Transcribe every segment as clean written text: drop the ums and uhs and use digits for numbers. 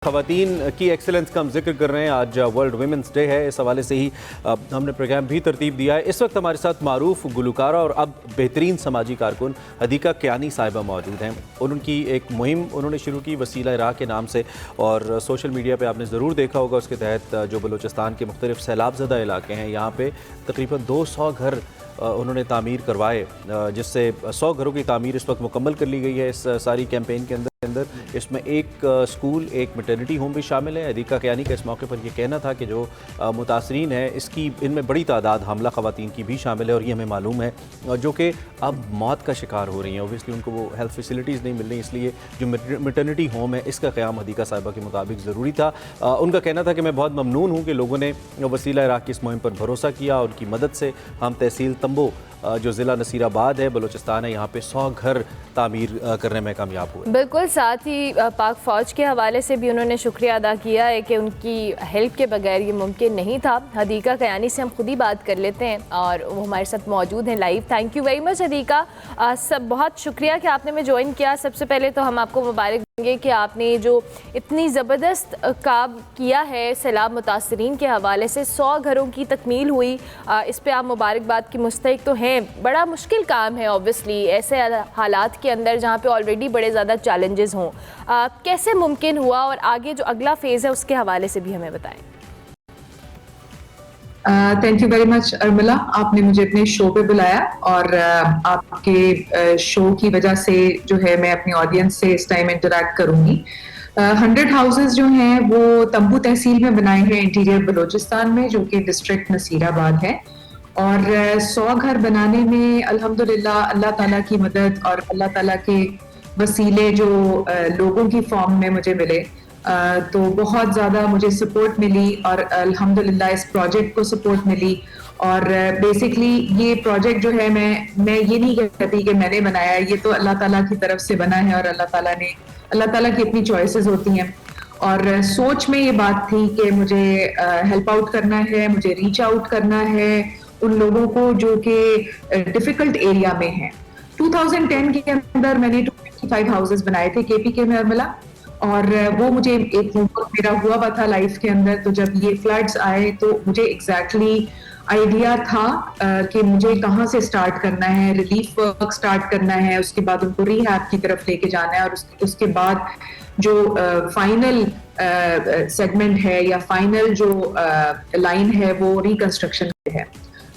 ख़वातीन की एक्सेलेंस का हम जिक्र कर रहे हैं। आज वर्ल्ड वुमेंस डे है, इस हवाले से ही हमने प्रोग्राम भी तरतीब दिया है। इस वक्त हमारे साथ मारूफ गुलकारा और अब बेहतरीन समाजी कारकुन हदीका कियानी साहिबा मौजूद हैं। उनकी एक मुहिम उन्होंने शुरू की वसीला इराक़ के नाम से, और सोशल मीडिया पर आपने ज़रूर देखा होगा। उसके तहत जो बलूचिस्तान के मुख्तलिफ सैलाब ज़दा इलाके हैं, यहाँ पर तकरीबन 200 घर उन्होंने तामीर करवाए, जिससे 100 घरों की तामीर इस वक्त मुकम्मल कर ली गई है इस सारी कैंपेन के अंदर। इसमें एक स्कूल, एक मैटरनिटी होम भी शामिल है। हदीका कियानी का इस मौके पर यह कहना था कि जो मुतासरीन है, इसकी इनमें बड़ी तादाद हमला ख़वातीन की भी शामिल है, और ये हमें मालूम है, जो कि अब मौत का शिकार हो रही हैं। ओबियसली उनको वो हेल्थ फैसिलिटीज़ नहीं मिल रही, इसलिए जो मैटरनिटी होम है इसका क़याम हदीका साहिबा के मुताबिक ज़रूरी था। उनका कहना था कि मैं बहुत ममनून हूँ कि लोगों ने वसीला इराक़ की इस मुहिम पर भरोसा किया। उनकी मदद से हम तहसील तंबो जो ज़िला नसीराबाद है, बलूचिस्तान है, यहाँ पे 100 घर तामीर करने में कामयाब हुए। बिल्कुल, साथ ही पाक फ़ौज के हवाले से भी उन्होंने शुक्रिया अदा किया है कि उनकी हेल्प के बगैर ये मुमकिन नहीं था। हदीका कियानी से हम खुद ही बात कर लेते हैं और वो हमारे साथ मौजूद हैं live. Thank you very much Hadika, सब बहुत शुक्रिया कि आपने हमें ज्वाइन किया। सबसे पहले तो हम आपको मुबारक देंगे कि आपने जो इतनी ज़बरदस्त काम किया है सैलाब मुतासरीन के हवाले से, 100 घरों की तकमील हुई, इस पर आप मुबारकबाद की मुस्तहिक तो हैं। बड़ा मुश्किल काम है ऑब्वियसली ऐसे हालात के अंदर जहाँ पे ऑलरेडी बड़े ज़्यादा चैलेंजेस हों। कैसे मुमकिन हुआ, और आगे जो अगला फेज़ है उसके हवाले से भी हमें बताएं। Thank you very much Urmila, आपने मुझे अपने शो पे बुलाया, और आपके शो की वजह से जो है मैं अपनी ऑडियंस से इस टाइम इंटरेक्ट करूंगी। 100 हाउसेज जो हैं वो तंबू तहसील में बनाए हैं इंटीरियर बलूचिस्तान में, जो कि डिस्ट्रिक्ट नसीराबाद है। और 100 घर बनाने में अल्हम्दुलिल्लाह अल्लाह ताला की मदद और अल्लाह ताला के वसीले जो लोगों की फॉर्म में मुझे मिले, तो बहुत ज़्यादा मुझे सपोर्ट मिली, और अल्हम्दुलिल्लाह इस प्रोजेक्ट को सपोर्ट मिली। और बेसिकली ये प्रोजेक्ट जो है, मैं ये नहीं कहती कि मैंने बनाया है, ये तो अल्लाह ताला की तरफ से बना है, और अल्लाह ताला की अपनी चॉइसेस होती हैं। और सोच में ये बात थी कि मुझे हेल्प आउट करना है, मुझे रीच आउट करना है उन लोगों को जो कि डिफिकल्ट एरिया में हैं। 2010 के अंदर मैंने 25 हाउसेस बनाए थे केपीके में अर्मिला, और वो मुझे एक मेरा हुआ था लाइफ के अंदर। तो जब ये फ्लड्स आए तो मुझे एग्जैक्टली आइडिया था कि मुझे कहाँ से स्टार्ट करना है, रिलीफ वर्क स्टार्ट करना है, उसके बाद उनको रिहैब की तरफ लेके जाना है, और उसके बाद जो फाइनल सेगमेंट है या फाइनल जो लाइन है वो रिकंस्ट्रक्शन है,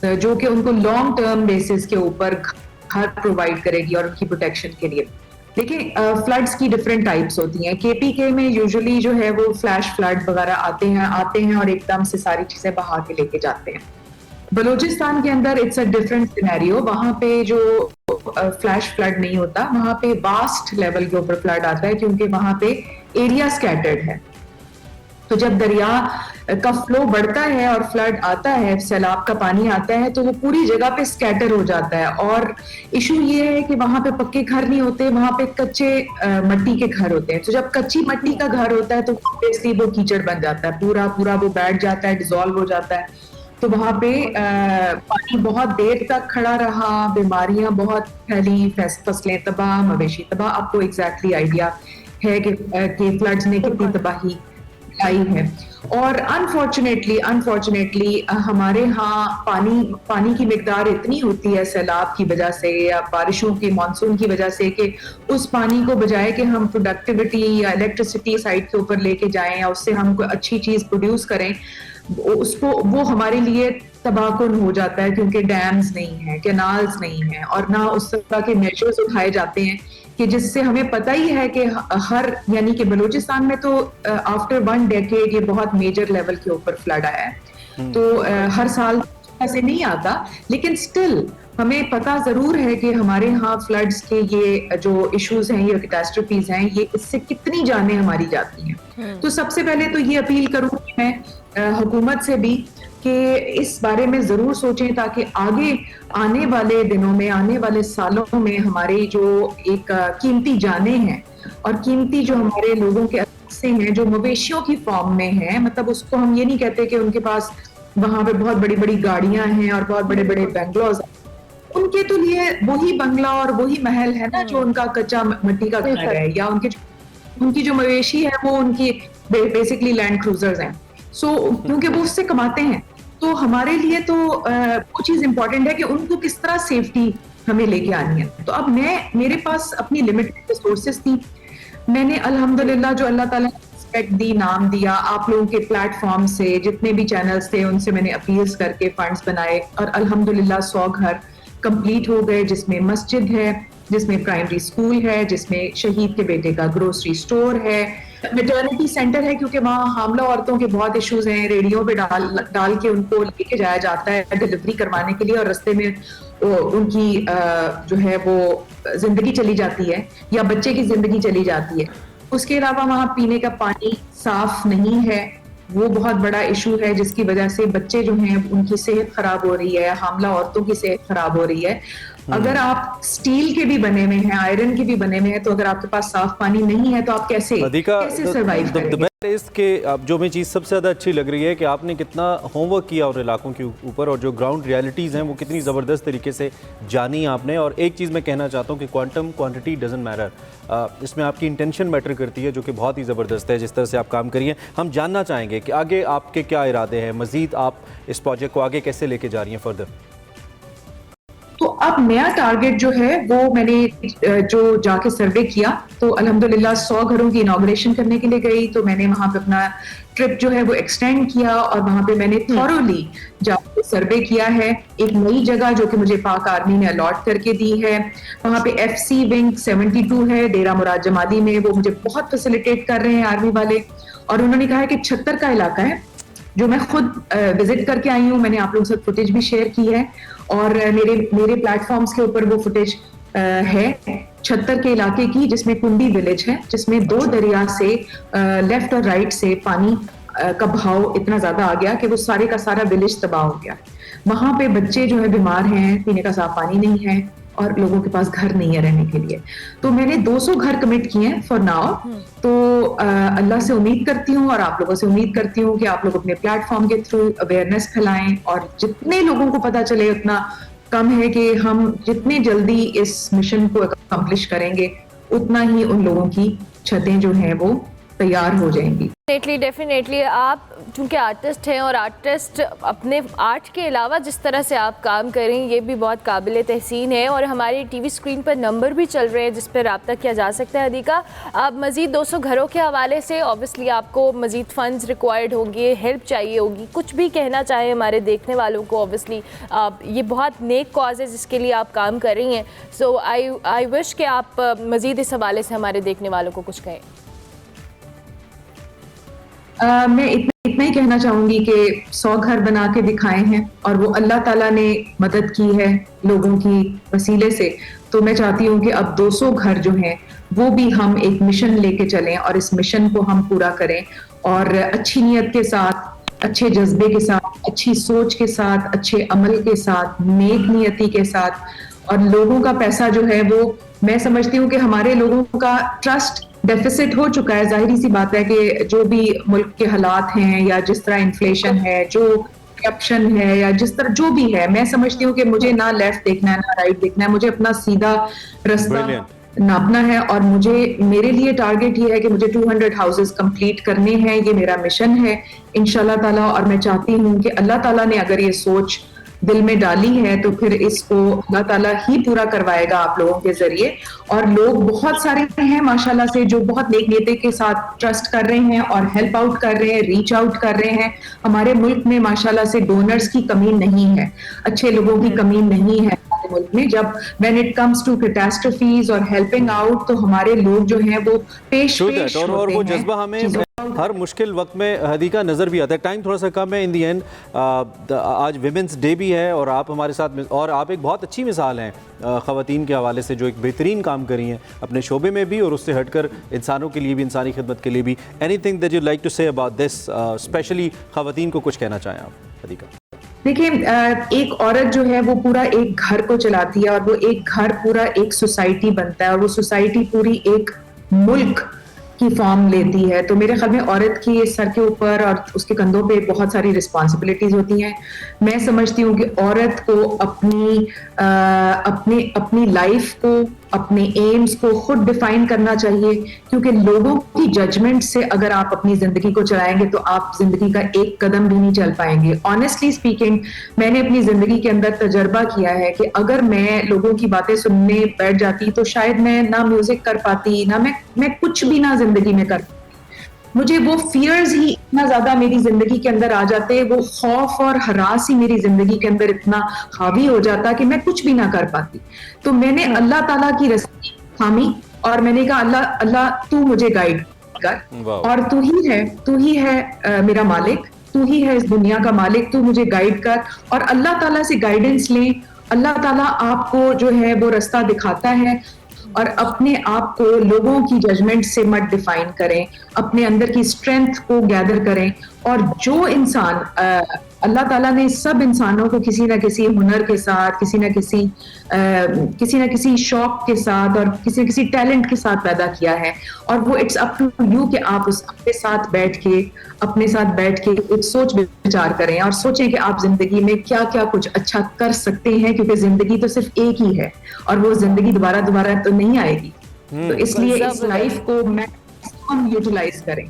जो कि उनको लॉन्ग टर्म बेसिस के ऊपर घर प्रोवाइड करेगी और उनकी प्रोटेक्शन के लिए। देखिए, फ्लड्स की डिफरेंट टाइप्स होती हैं। केपीके में यूजुअली जो है वो फ्लैश फ्लड वगैरह आते हैं और एकदम से सारी चीजें बहा के लेके जाते हैं। बलूचिस्तान के अंदर इट्स अ डिफरेंट सिनेरियो। वहां पे जो फ्लैश फ्लड नहीं होता, वहां पे वास्ट लेवल के ऊपर फ्लड आता है, क्योंकि वहां पे एरिया स्कैटर्ड है। तो जब दरिया का फ्लो बढ़ता है और फ्लड आता है, सैलाब का पानी आता है, तो वो पूरी जगह पे स्कैटर हो जाता है। और इशू ये है कि वहां पे पक्के घर नहीं होते, वहां पे कच्चे मट्टी के घर होते हैं। तो जब कच्ची मट्टी का घर होता है तो ऑब्वियसली वो कीचड़ बन जाता है, पूरा वो बैठ जाता है, डिसॉल्व हो जाता है। तो वहां पे पानी बहुत देर तक खड़ा रहा, बीमारियां बहुत फैली, फसलें तबाह, मवेशी तबाह। आपको एग्जैक्टली आइडिया है कि फ्लड्स ने कितनी तबाही आई है। और अनफॉर्चुनेटली हमारे यहाँ पानी की मिकदार इतनी होती है सैलाब की वजह से या बारिशों की, मानसून की वजह से, कि उस पानी को बजाय कि हम प्रोडक्टिविटी या इलेक्ट्रिसिटी साइड के ऊपर लेके जाएं या उससे हम कोई अच्छी चीज प्रोड्यूस करें, वो हमारे लिए तबाहकुन हो जाता है, क्योंकि डैम्स नहीं है, कैनाल्स नहीं है, और ना उस तरह के मेजर्स उठाए जाते हैं कि जिससे हमें पता ही है कि यानी कि बलूचिस्तान में तो आफ्टर 1 डेकेड ये बहुत मेजर लेवल के ऊपर फ्लड आया है। तो हर साल ऐसे नहीं आता, लेकिन स्टिल हमें पता जरूर है कि हमारे यहाँ फ्लड्स के ये जो इश्यूज हैं, ये कैटास्ट्रोफीज हैं, ये इससे कितनी जानें हमारी जाती हैं। तो सबसे पहले तो ये अपील करूंगी मैं हुकूमत से भी कि इस बारे में जरूर सोचें, ताकि आगे आने वाले दिनों में, आने वाले सालों में हमारे जो एक कीमती जानें हैं और कीमती जो हमारे लोगों के अरसे हैं, जो मवेशियों की फॉर्म में हैं, मतलब उसको हम ये नहीं कहते कि उनके पास वहां पे बहुत बड़ी बड़ी गाड़ियां हैं और बहुत बड़े बड़े बंगलोज, उनके तो लिए वही बंगला और वही महल है ना जो उनका कच्चा मिट्टी का घर है, या उनकी जो मवेशी है वो उनकी बेसिकली लैंड क्रूजर्स हैं। सो क्योंकि वो उससे कमाते हैं, तो हमारे लिए तो वो चीज इंपॉर्टेंट है कि उनको किस तरह सेफ्टी हमें लेके आनी है। तो अब मेरे पास अपनी लिमिटेड रिसोर्सेज थी, मैंने अल्हम्दुलिल्लाह जो अल्लाह ताला ने रिस्पेक्ट दी, नाम दिया, आप लोगों के प्लेटफॉर्म से जितने भी चैनल्स थे उनसे मैंने अपील्स करके फंड्स बनाए और अल्हम्दुलिल्लाह 100 घर कंप्लीट हो गए, जिसमें मस्जिद है, जिसमें प्राइमरी स्कूल है, जिसमें शहीद के बेटे का ग्रोसरी स्टोर है, मेटर्निटी सेंटर है, क्योंकि वहाँ हामला औरतों के बहुत इश्यूज हैं, रेडियो पे डाल के उनको लेके जाया जाता है डिलीवरी करवाने के लिए और रास्ते में उनकी जो है वो जिंदगी चली जाती है या बच्चे की जिंदगी चली जाती है। उसके अलावा वहाँ पीने का पानी साफ नहीं है, वो बहुत बड़ा इशू है, जिसकी वजह से बच्चे जो हैं उनकी सेहत खराब हो रही है, हामला औरतों की सेहत खराब हो रही है। अगर आप स्टील के भी बने हुए हैं, आयरन के भी बने हुए हैं, तो अगर आपके पास साफ पानी नहीं है तो आप कैसे सर्वाइव करेंगे? इसके जो मैं चीज़ सबसे ज़्यादा अच्छी लग रही है कि आपने कितना होमवर्क किया उन इलाकों के ऊपर और जो ग्राउंड रियलिटीज़ हैं वो कितनी ज़बरदस्त तरीके से जानी आपने। और एक चीज़ मैं कहना चाहता हूँ कि क्वांटम क्वांटिटी डजंट मैटर, इसमें आपकी इंटेंशन मैटर करती है, जो कि बहुत ही ज़बरदस्त है जिस तरह से आप काम करिए। हम जानना चाहेंगे कि आगे आपके क्या इरादे हैं, मज़ीद आप इस प्रोजेक्ट को आगे कैसे लेके जा रही हैं फर्दर? तो अब नया टारगेट जो है वो मैंने जो जाके सर्वे किया, तो अल्हम्दुलिल्लाह 100 घरों की इनॉग्रेशन करने के लिए गई, तो मैंने वहां पे अपना ट्रिप जो है वो एक्सटेंड किया और वहां पे मैंने थॉरोली जाके सर्वे किया है। एक नई जगह जो कि मुझे पाक आर्मी ने अलॉट करके दी है, वहां पे FC विंग 72 है डेरा मुराद जमाली में, वो मुझे बहुत फैसिलिटेट कर रहे हैं आर्मी वाले। और उन्होंने कहा है कि 76 का इलाका है जो मैं खुद विजिट करके आई हूँ, मैंने आप लोगों से फुटेज भी शेयर की है और मेरे प्लेटफॉर्म्स के ऊपर वो फुटेज है 76 के इलाके की, जिसमें कुंडी विलेज है, जिसमें 2 दरिया से लेफ्ट और राइट से पानी का बहाव इतना ज्यादा आ गया कि वो सारे का सारा विलेज तबाह हो गया। वहां पे बच्चे जो है बीमार हैं, पीने का साफ पानी नहीं है और लोगों के पास घर नहीं है रहने के लिए। तो मैंने 200 घर कमिट किए हैं फॉर नाउ। तो अल्लाह से उम्मीद करती हूँ और आप लोगों से उम्मीद करती हूँ कि आप लोग अपने प्लेटफॉर्म के थ्रू अवेयरनेस फैलाएं और जितने लोगों को पता चले उतना कम है कि हम जितनी जल्दी इस मिशन को अकम्प्लिश करेंगे उतना ही उन लोगों की छतें जो हैं वो तैयार हो जाएंगी। डेफिनेटली आप चूँकि आर्टिस्ट हैं और आर्टिस्ट अपने आर्ट के अलावा जिस तरह से आप काम करें ये भी बहुत काबिल तहसीन है। और हमारी टीवी स्क्रीन पर नंबर भी चल रहे हैं जिस पर रब्ता किया जा सकता है। अधिका, आप मज़ीद 200 घरों के हवाले से ऑब्वियसली आपको मज़ीद फ़ंड्स रिक्वायर्ड होंगे, हेल्प चाहिए होगी, कुछ भी कहना चाहें हमारे देखने वालों को? ऑब्वियसली ये बहुत नेक कॉज है जिसके लिए आप काम कर रही हैं। सो आई विश कि आप मज़ीद इस हवाले से हमारे देखने वालों को कुछ कहें। मैं इतना ही कहना चाहूंगी कि 100 घर बना के दिखाए हैं और वो अल्लाह ताला ने मदद की है लोगों की वसीले से। तो मैं चाहती हूँ कि अब 200 घर जो हैं वो भी हम एक मिशन लेके चलें और इस मिशन को हम पूरा करें और अच्छी नीयत के साथ, अच्छे जज्बे के साथ, अच्छी सोच के साथ, अच्छे अमल के साथ, नेक नियति के साथ। और लोगों का पैसा जो है वो मैं समझती हूँ कि हमारे लोगों का ट्रस्ट डेफिसिट हो चुका है। जाहिर सी बात है कि जो भी मुल्क के हालात हैं या जिस तरह इन्फ्लेशन है, जो करप्शन है या जिस तरह जो भी है, मैं समझती हूँ कि मुझे ना लेफ्ट देखना है ना राइट देखना है, मुझे अपना सीधा रास्ता नापना है। और मेरे लिए टारगेट ये है कि मुझे 200 हाउसेस कंप्लीट करने हैं, ये मेरा मिशन है इंशाल्लाह ताला। और मैं चाहती हूँ कि अल्लाह ताला ने अगर ये सोच दिल में डाली है तो फिर इसको अल्लाह ताला ही पूरा करवाएगा आप लोगों के जरिए। और लोग बहुत सारे हैं माशाल्लाह से जो बहुत नेक नीयत के साथ ट्रस्ट कर रहे हैं और हेल्प आउट कर रहे हैं, रीच आउट कर रहे हैं। हमारे मुल्क में माशाल्लाह से डोनर्स की कमी नहीं है, अच्छे लोगों की कमी नहीं है हमारे मुल्क में। जब व्हेन इट कम्स टू कैटास्ट्रोफीज और हेल्पिंग आउट तो हमारे लोग जो हैं वो पेश और वो जज्बा हमें हर मुश्किल वक्त में हदीका नज़र भी आता है। टाइम थोड़ा सा कम है इन दी एंड, आज विमेंस डे भी है और आप हमारे साथ और आप एक बहुत अच्छी मिसाल हैं ख़वातीन के हवाले से जो एक बेहतरीन काम करी हैं अपने शोबे में भी और उससे हटकर इंसानों के लिए भी, इंसानी खिदमत के लिए भी। Anything that you like to say about this, specially ख़वातीन को कुछ कहना चाहें आप हदीका? देखिए, एक औरत जो है वो पूरा एक घर को चलाती है और वो एक घर पूरा एक सोसाइटी बनता है और वो सोसाइटी पूरी एक मुल्क की फॉर्म लेती है। तो मेरे ख्याल में औरत की सर के ऊपर और उसके कंधों पे बहुत सारी रिस्पॉन्सिबिलिटीज होती हैं। मैं समझती हूँ कि औरत को अपनी लाइफ को अपने एम्स को खुद डिफाइन करना चाहिए, क्योंकि लोगों की जजमेंट से अगर आप अपनी जिंदगी को चलाएंगे तो आप जिंदगी का एक कदम भी नहीं चल पाएंगे। ऑनेस्टली स्पीकिंग, मैंने अपनी जिंदगी के अंदर तजर्बा किया है कि अगर मैं लोगों की बातें सुनने बैठ जाती तो शायद मैं ना म्यूजिक कर पाती, ना मैं कुछ भी ना जिंदगी में कर, मुझे वो फियर्स ही इतना ज्यादा मेरी जिंदगी के अंदर आ जाते, वो खौफ और हरास ही मेरी जिंदगी के अंदर इतना हावी हो जाता कि मैं कुछ भी ना कर पाती। तो मैंने अल्लाह ताला की रस्सी थामी और मैंने कहा अल्लाह अल्लाह तू मुझे गाइड कर, और तू ही है मेरा मालिक, तू ही है इस दुनिया का मालिक, तू मुझे गाइड कर। और अल्लाह ताला से गाइडेंस लें, अल्लाह ताला आपको जो है वो रास्ता दिखाता है, और अपने आप को लोगों की जजमेंट से मत डिफाइन करें, अपने अंदर की स्ट्रेंथ को गैदर करें। और जो इंसान अल्लाह ताला ने सब इंसानों को किसी ना किसी हुनर के साथ, किसी ना किसी शौक के साथ और किसी न किसी टैलेंट के साथ पैदा किया है, और वो इट्स अप टू यू कि आप अपने साथ बैठ के एक सोच विचार करें और सोचें कि आप जिंदगी में क्या क्या कुछ अच्छा कर सकते हैं, क्योंकि जिंदगी तो सिर्फ एक ही है और वो जिंदगी दोबारा तो नहीं आएगी। तो इसलिए इस लाइफ को मैक्सिमम यूटिलाइज करें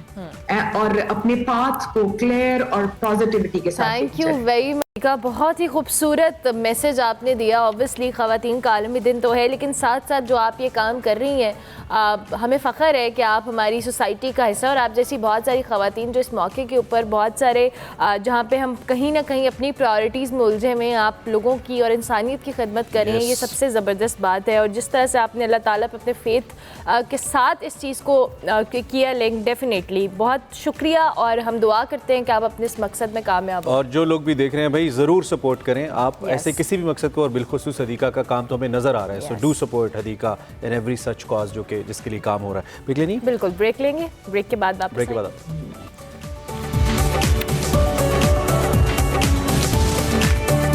और अपने पाथ को क्लियर और पॉजिटिविटी के साथ। थैंक यू वेरी मच का बहुत ही खूबसूरत मैसेज आपने दिया। ऑब्वियसली ख़वातीन का आलमी दिन तो है, लेकिन साथ साथ जो आप ये काम कर रही हैं, हमें फ़ख्र है कि आप हमारी सोसाइटी का हिस्सा, और आप जैसी बहुत सारी ख़वातीन जो इस मौके के ऊपर बहुत सारे जहाँ पे हम कहीं ना कहीं अपनी प्रायोरिटीज़ में उलझे हुए हैं, आप लोगों की और इंसानियत की खिदमत कर रही हैं। ये सबसे ज़बरदस्त बात है। और जिस तरह से आपने अल्लाह ताला पर अपने फेथ के साथ इस चीज़ को किया लिंक, डेफिनेटली बहुत शुक्रिया, और हम दुआ करते हैं कि आप अपने इस मकसद में कामयाब हो। और जो लोग भी देख रहे हैं भाई, ज़रूर सपोर्ट करें आप ऐसे किसी भी मकसद को, और बिलखुसूस हदीका का काम तो हमें नज़र आ रहा है। So do support Hadika in every such cause जो कि जिसके लिए काम हो रहा है। बिल्कुल ब्रेक लेंगे, ब्रेक के बाद वापस।